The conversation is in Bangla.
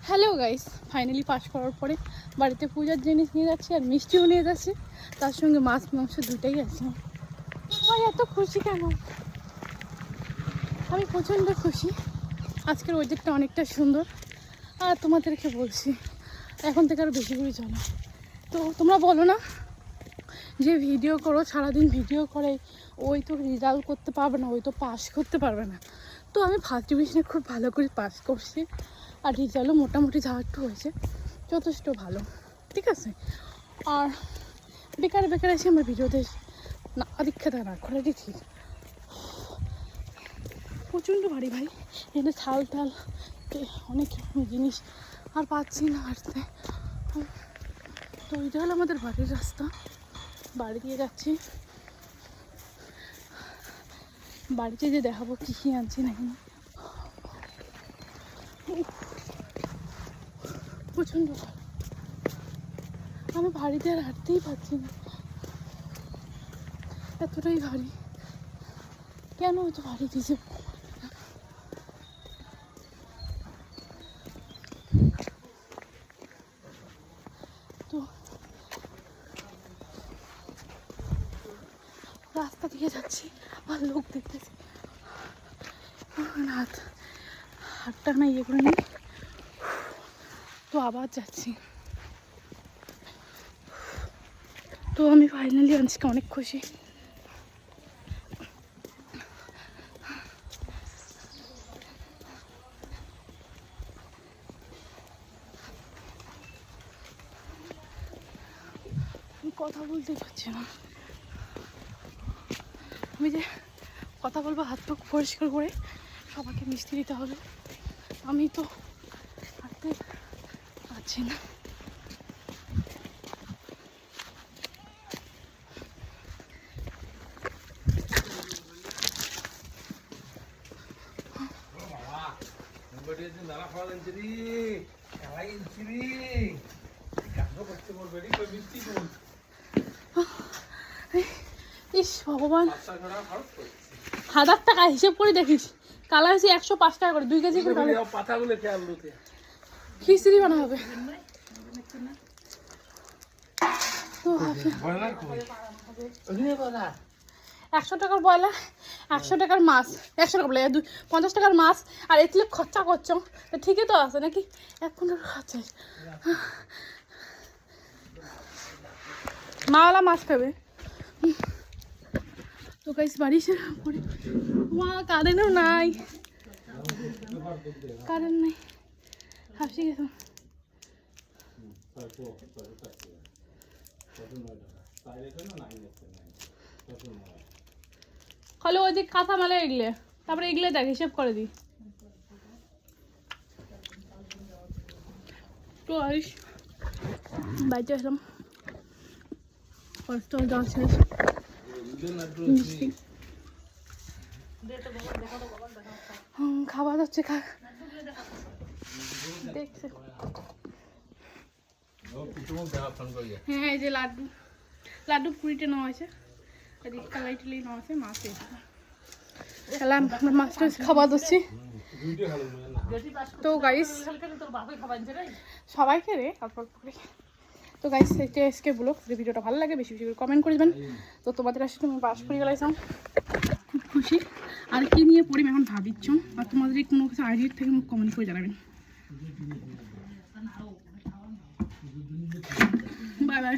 হ্যালো গাইস, ফাইনালি পাস করার পরে বাড়িতে পূজার জিনিস নিয়ে যাচ্ছি আর মিষ্টিও নিয়ে যাচ্ছি, তার সঙ্গে মাছ মাংস দুটাই আছে। আমার এত খুশি কেন, আমি প্রচণ্ড খুশি। আজকের ওয়েদারটা অনেকটা সুন্দর আর তোমাদেরকে বলছি এখন থেকে আরও বেশি করে চলো। তো তোমরা বলো না যে ভিডিও করো, সারাদিন ভিডিও করে ওই তো রেজাল্ট করতে পারবে না, ওই তো পাস করতে পারবে না। তো আমি ফার্স্ট ডিভিশনে খুব ভালো করে পাস করছি আর রেজাল্টও মোটামুটি যা একটু হয়েছে যথেষ্ট ভালো, ঠিক আছে। আর বেকার বেকার এসে আমার ভিডিওতে না দীক্ষাটা না করাটাই ঠিক। প্রচণ্ড ভারী ভাই, এখানে থাল টাল অনেক জিনিস আর পাচ্ছি না হাঁটতে। তো এটা হলো আমাদের বাড়ির রাস্তা, বাড়ি দিয়ে যাচ্ছি। বাড়িতে যে দেখাবো কী কী আনছি নাকি। প্রচণ্ড ভালো, আমি বাড়িতে আর হাঁটতেই পারছি না, এতটাই ভারী। কেন এত ভারী দিয়েছে? তো রাস্তা দিয়ে যাচ্ছি আর লোক দেখতেছি, হাতটা না ইয়ে করে নিই। তো আবার যাচ্ছি। তো আমি ফাইনালি আজকে অনেক খুশি। কথা বলতে পারছি না, আমি যে কথা বলবো হাত মুখ পরিষ্কার করে সবাইকে মিষ্টি দিতে হবে, আমি তো হাঁটতে পারছি না। ইস ভগবান, 1000 টাকা হিসেব করে দেখিস, কালা হয়েছে 105 টাকা করে, 2 কেজি করে খিচুড়ি বানা হবে। তো 100 টাকার ব্রয়লার, 100 টাকার মাছ, 100 টাকা বলে 50 টাকার মাছ, আর এতলে খরচা করছো ঠিকই তো আছে নাকি? 1 ঘন্টার খরচা মাওয়ালা মাছ খাবে। তো গাইস বাড়ি এসে পরে মা কারেন্টও নাই, কারেন্ট নেই, হাসি গেছে। খালি ওই দিক কাঁথা মালে এগলে, তারপরে এগলে দেখ হিসেব করে দিই। তো আইস বাড়িতে আসলাম, কষ্টল যাওয়া শেষ, মিষ্টি খাওয়া যাচ্ছে, দেখছে। হ্যাঁ এই যে লাড্ডু, লাড্ডু পুরিটা নেওয়া আছে, কালাইটলি নেওয়া আছে, মাছ খেলাম, মাছটা খাওয়া দিচ্ছি। তো গাইস সবাইকে রে তারপর। তো গাইস এটা আজকে ব্লগ, যদি ভিডিওটা ভালো লাগে বেশি বেশি করে কমেন্ট করে দেবেন। তো তোমাদের আসলে আমি পাস করে গেলাম, খুব খুশি। আর কি নিয়ে পড়ি এখন ভাবিচ্ছ, আর তোমাদের কোনো কিছু আইডিয়া থেকে কমেন্ট করে জানাবেন। Bye bye.